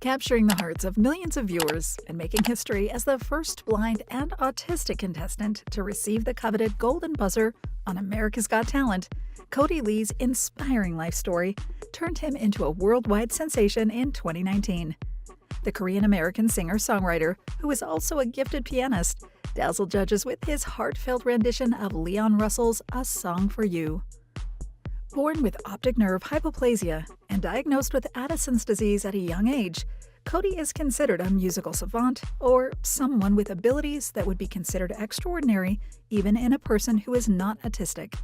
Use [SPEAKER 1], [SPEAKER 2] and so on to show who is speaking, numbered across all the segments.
[SPEAKER 1] capturing the hearts of millions of viewers and making history as the first blind and autistic contestant to receive the coveted Golden Buzzer on America's Got Talent. Kodi Lee's inspiring life story turned him into a worldwide sensation in 2019. The Korean-American singer-songwriter, who is also a gifted pianist, dazzled judges with his heartfelt rendition of Leon Russell's A Song for You. Born with optic nerve hypoplasia and diagnosed with Addison's disease at a young age, Kodi is considered a musical savant, or someone with abilities that would be considered extraordinary even in a person who is not autistic.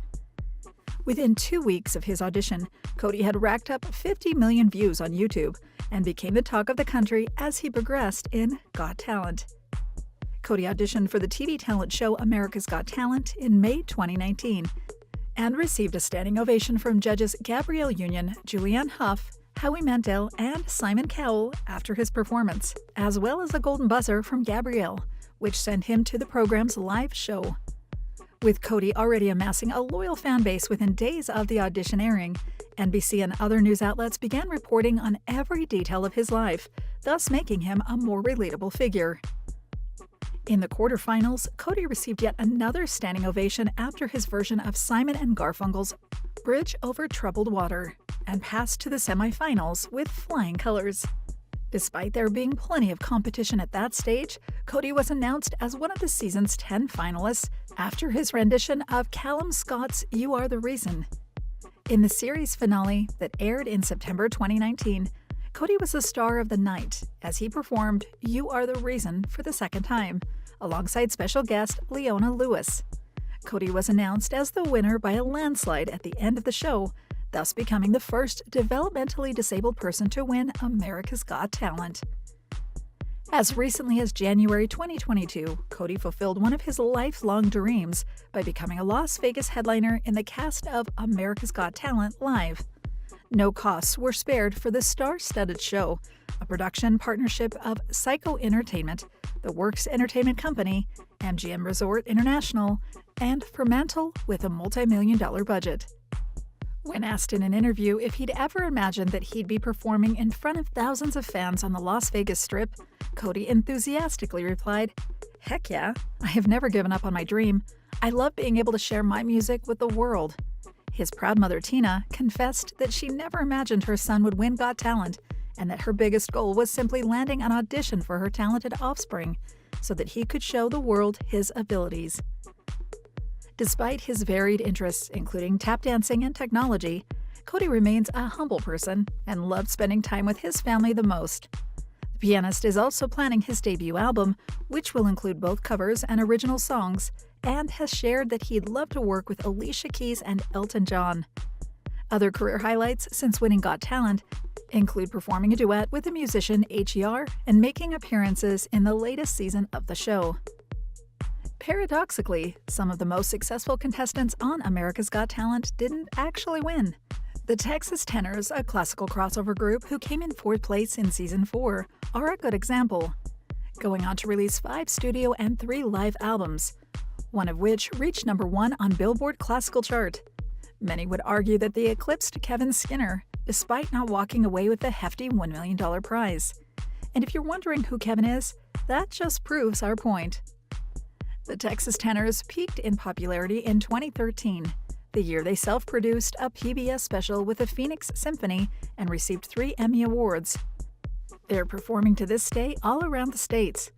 [SPEAKER 1] Within 2 weeks of his audition, Kodi had racked up 50 million views on YouTube and became the talk of the country as he progressed in Got Talent. Kodi auditioned for the TV talent show America's Got Talent in May 2019 and received a standing ovation from judges Gabrielle Union, Julianne Hough, Howie Mandel, and Simon Cowell after his performance, as well as a golden buzzer from Gabrielle, which sent him to the program's live show. With Kodi already amassing a loyal fan base within days of the audition airing, NBC and other news outlets began reporting on every detail of his life, thus making him a more relatable figure. In the quarterfinals, Kodi received yet another standing ovation after his version of Simon and Garfunkel's Bridge Over Troubled Water, and passed to the semifinals with flying colors. Despite there being plenty of competition at that stage, Kodi was announced as one of the season's 10 finalists after his rendition of Callum Scott's You Are the Reason. In the series finale that aired in September 2019, Kodi was the star of the night as he performed You Are the Reason for the second time, alongside special guest Leona Lewis. Kodi was announced as the winner by a landslide at the end of the show, thus becoming the first developmentally disabled person to win America's Got Talent. As recently as January 2022, Kodi fulfilled one of his lifelong dreams by becoming a Las Vegas headliner in the cast of America's Got Talent Live. No costs were spared for the star-studded show, a production partnership of Psycho Entertainment, The Works Entertainment Company, MGM Resort International, and Fremantle with a multi-million-dollar budget. When asked in an interview if he'd ever imagined that he'd be performing in front of thousands of fans on the Las Vegas Strip, Kodi enthusiastically replied, "Heck yeah, I have never given up on my dream. I love being able to share my music with the world." His proud mother, Tina, confessed that she never imagined her son would win Got Talent and that her biggest goal was simply landing an audition for her talented offspring so that he could show the world his abilities. Despite his varied interests, including tap dancing and technology, Kodi remains a humble person and loved spending time with his family the most. The pianist is also planning his debut album, which will include both covers and original songs, and has shared that he'd love to work with Alicia Keys and Elton John. Other career highlights since winning Got Talent include performing a duet with the musician HER and making appearances in the latest season of the show. Paradoxically, some of the most successful contestants on America's Got Talent didn't actually win. The Texas Tenors, a classical crossover group who came in 4th place in Season 4, are a good example, going on to release 5 studio and 3 live albums, one of which reached #1 on Billboard Classical Chart. Many would argue that they eclipsed Kevin Skinner, despite not walking away with the hefty $1 million prize. And if you're wondering who Kevin is, that just proves our point. The Texas Tenors peaked in popularity in 2013, the year they self-produced a PBS special with the Phoenix Symphony and received 3 Emmy Awards. They're performing to this day all around the States.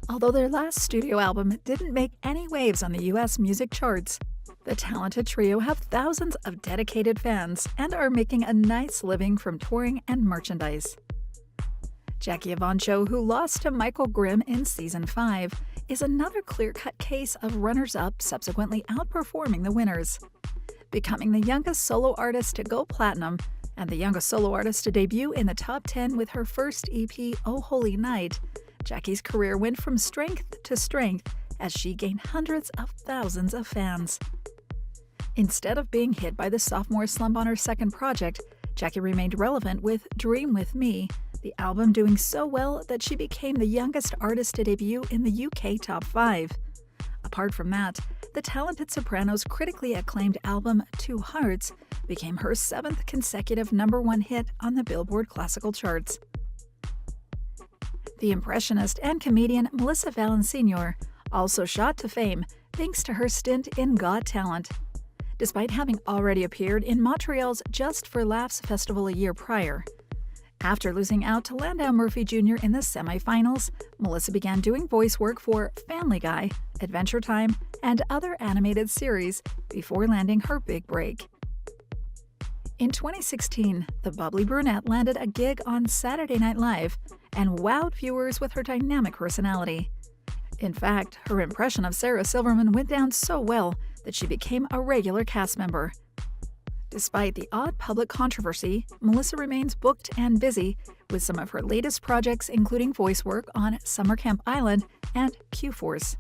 [SPEAKER 1] Although their last studio album didn't make any waves on the U.S. music charts, the talented trio have thousands of dedicated fans and are making a nice living from touring and merchandise. Jackie Evancho, who lost to Michael Grimm in Season 5, is another clear-cut case of runners-up subsequently outperforming the winners. Becoming the youngest solo artist to go platinum and the youngest solo artist to debut in the top 10 with her first EP, Oh Holy Night, Jackie's career went from strength to strength as she gained hundreds of thousands of fans. Instead of being hit by the sophomore slump on her second project, Jackie remained relevant with Dream With Me, the album doing so well that she became the youngest artist to debut in the UK Top 5. Apart from that, the talented soprano's critically acclaimed album Two Hearts became her 7th consecutive #1 hit on the Billboard Classical charts. The impressionist and comedian Melissa Valenciennes also shot to fame thanks to her stint in Got Talent. Despite having already appeared in Montreal's Just for Laughs festival a year prior. After losing out to Landau Murphy Jr. in the semifinals, Melissa began doing voice work for Family Guy, Adventure Time, and other animated series before landing her big break. In 2016, the bubbly brunette landed a gig on Saturday Night Live and wowed viewers with her dynamic personality. In fact, her impression of Sarah Silverman went down so well that she became a regular cast member. Despite the odd public controversy, Melissa remains booked and busy with some of her latest projects, including voice work on Summer Camp Island and Q-Force.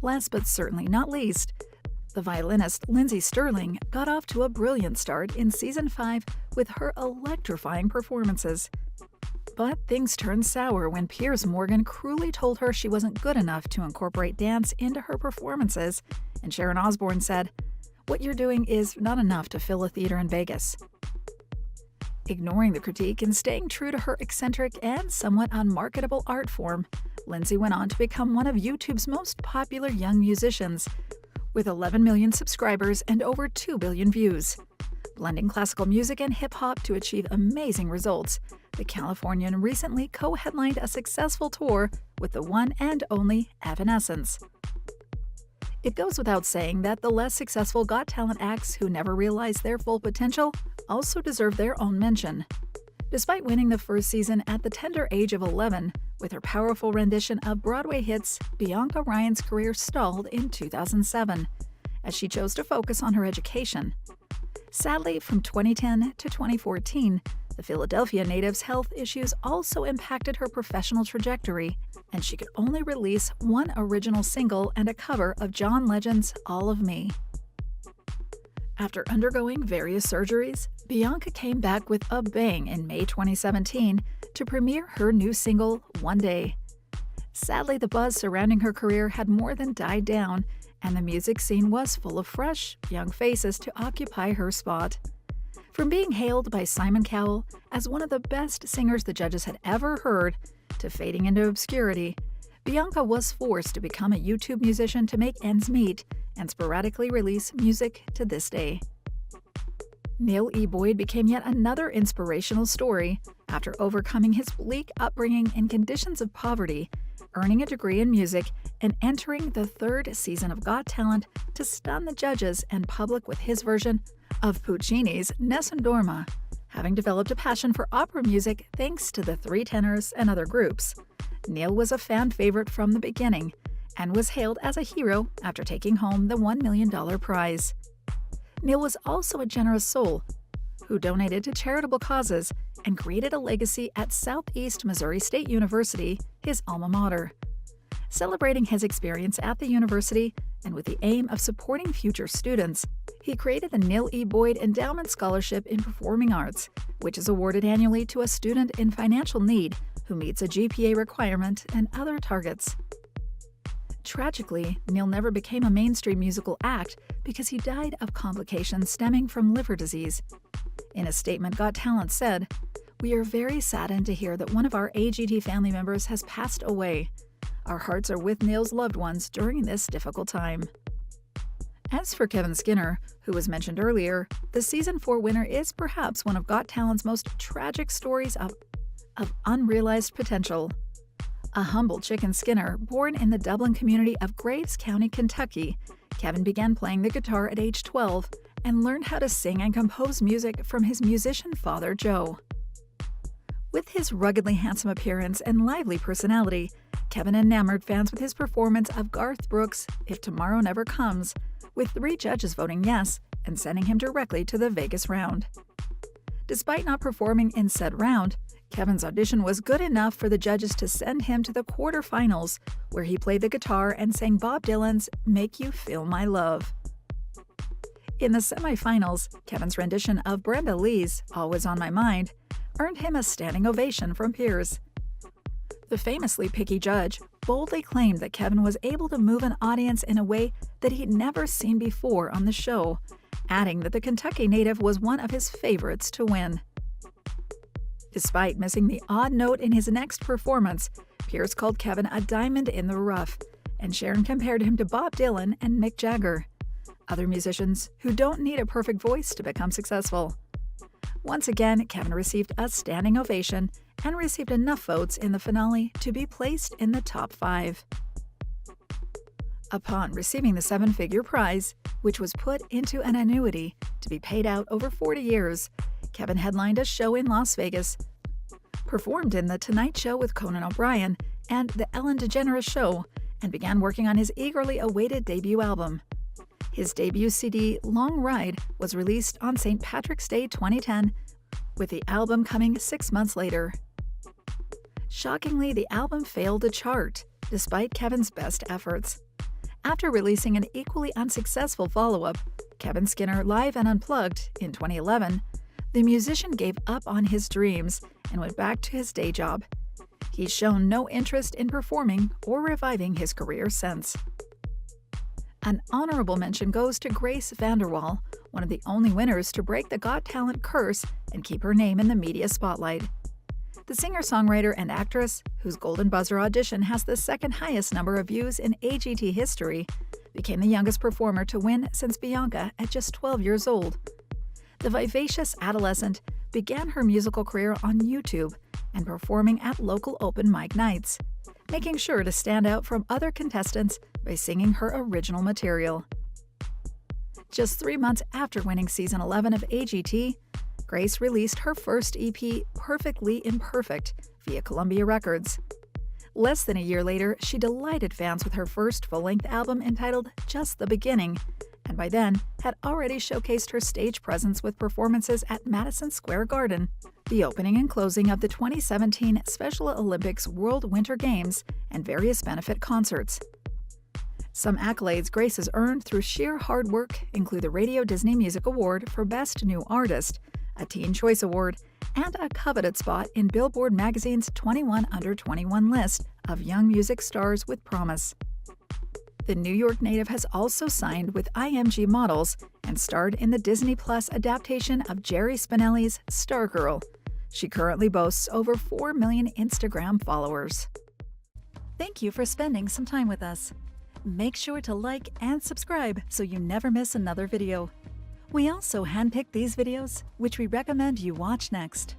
[SPEAKER 1] Last but certainly not least, the violinist Lindsey Stirling got off to a brilliant start in Season 5 with her electrifying performances. But things turned sour when Piers Morgan cruelly told her she wasn't good enough to incorporate dance into her performances, and Sharon Osbourne said, "What you're doing is not enough to fill a theater in Vegas." Ignoring the critique and staying true to her eccentric and somewhat unmarketable art form, Lindsey went on to become one of YouTube's most popular young musicians, with 11 million subscribers and over 2 billion views. Blending classical music and hip-hop to achieve amazing results, the Californian recently co-headlined a successful tour with the one and only Evanescence. It goes without saying that the less successful Got Talent acts who never realized their full potential also deserve their own mention. Despite winning the first season at the tender age of 11, with her powerful rendition of Broadway hits, Bianca Ryan's career stalled in 2007, as she chose to focus on her education. Sadly, from 2010 to 2014, the Philadelphia native's health issues also impacted her professional trajectory, and she could only release one original single and a cover of John Legend's All of Me. After undergoing various surgeries, Bianca came back with a bang in May 2017 to premiere her new single, One Day. Sadly, the buzz surrounding her career had more than died down, and the music scene was full of fresh, young faces to occupy her spot. From being hailed by Simon Cowell as one of the best singers the judges had ever heard, to fading into obscurity, Bianca was forced to become a YouTube musician to make ends meet and sporadically release music to this day. Neil E. Boyd became yet another inspirational story after overcoming his bleak upbringing in conditions of poverty, earning a degree in music, and entering the third season of Got Talent to stun the judges and public with his version of Puccini's Nessun Dorma, having developed a passion for opera music thanks to the Three Tenors and other groups. Neil was a fan favorite from the beginning and was hailed as a hero after taking home the $1 million prize. Neil was also a generous soul who donated to charitable causes and created a legacy at Southeast Missouri State University, his alma mater. Celebrating his experience at the university and with the aim of supporting future students, he created the Neil E. Boyd Endowment Scholarship in Performing Arts, which is awarded annually to a student in financial need who meets a GPA requirement and other targets. Tragically, Neil never became a mainstream musical act because he died of complications stemming from liver disease. In a statement, Got Talent said, "We are very saddened to hear that one of our AGT family members has passed away. Our hearts are with Neil's loved ones during this difficult time." As for Kevin Skinner, who was mentioned earlier, the Season 4 winner is perhaps one of Got Talent's most tragic stories of unrealized potential. A humble chicken Skinner, born in the Dublin community of Graves County, Kentucky, Kevin began playing the guitar at age 12 and learned how to sing and compose music from his musician father, Joe. With his ruggedly handsome appearance and lively personality, Kevin enamored fans with his performance of Garth Brooks' If Tomorrow Never Comes, with 3 judges voting yes and sending him directly to the Vegas round. Despite not performing in said round, Kevin's audition was good enough for the judges to send him to the quarterfinals, where he played the guitar and sang Bob Dylan's Make You Feel My Love. In the semifinals, Kevin's rendition of Brenda Lee's Always on My Mind earned him a standing ovation from peers. The famously picky judge boldly claimed that Kevin was able to move an audience in a way that he'd never seen before on the show, adding that the Kentucky native was one of his favorites to win. Despite missing the odd note in his next performance, Pierce called Kevin a diamond in the rough, and Sharon compared him to Bob Dylan and Mick Jagger, other musicians who don't need a perfect voice to become successful. Once again, Kevin received a standing ovation and received enough votes in the finale to be placed in the top 5. Upon receiving the 7-figure prize, which was put into an annuity to be paid out over 40 years, Kevin headlined a show in Las Vegas, performed in The Tonight Show with Conan O'Brien and The Ellen DeGeneres Show, and began working on his eagerly awaited debut album. His debut CD, Long Ride, was released on St. Patrick's Day 2010, with the album coming 6 months later. Shockingly, the album failed to chart, despite Kevin's best efforts. After releasing an equally unsuccessful follow-up, Kevin Skinner Live and Unplugged, in 2011, the musician gave up on his dreams and went back to his day job. He's shown no interest in performing or reviving his career since. An honorable mention goes to Grace VanderWaal, one of the only winners to break the Got Talent curse and keep her name in the media spotlight. The singer-songwriter and actress, whose Golden Buzzer audition has the second highest number of views in AGT history, became the youngest performer to win since Bianca at just 12 years old. The vivacious adolescent began her musical career on YouTube and performing at local open mic nights, making sure to stand out from other contestants by singing her original material. Just 3 months after winning season 11 of AGT, Grace released her first EP, Perfectly Imperfect, via Columbia Records. Less than a year later, she delighted fans with her first full-length album entitled Just the Beginning, and by then had already showcased her stage presence with performances at Madison Square Garden, the opening and closing of the 2017 Special Olympics World Winter Games, and various benefit concerts. Some accolades Grace has earned through sheer hard work include the Radio Disney Music Award for Best New Artist, a Teen Choice Award, and a coveted spot in Billboard magazine's 21 Under 21 list of young music stars with promise. The New York native has also signed with IMG Models and starred in the Disney Plus adaptation of Jerry Spinelli's Stargirl. She currently boasts over 4 million Instagram followers. Thank you for spending some time with us. Make sure to like and subscribe so you never miss another video. We also handpick these videos, which we recommend you watch next.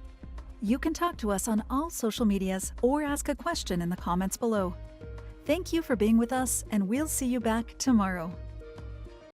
[SPEAKER 1] You can talk to us on all social medias or ask a question in the comments below. Thank you for being with us, and we'll see you back tomorrow.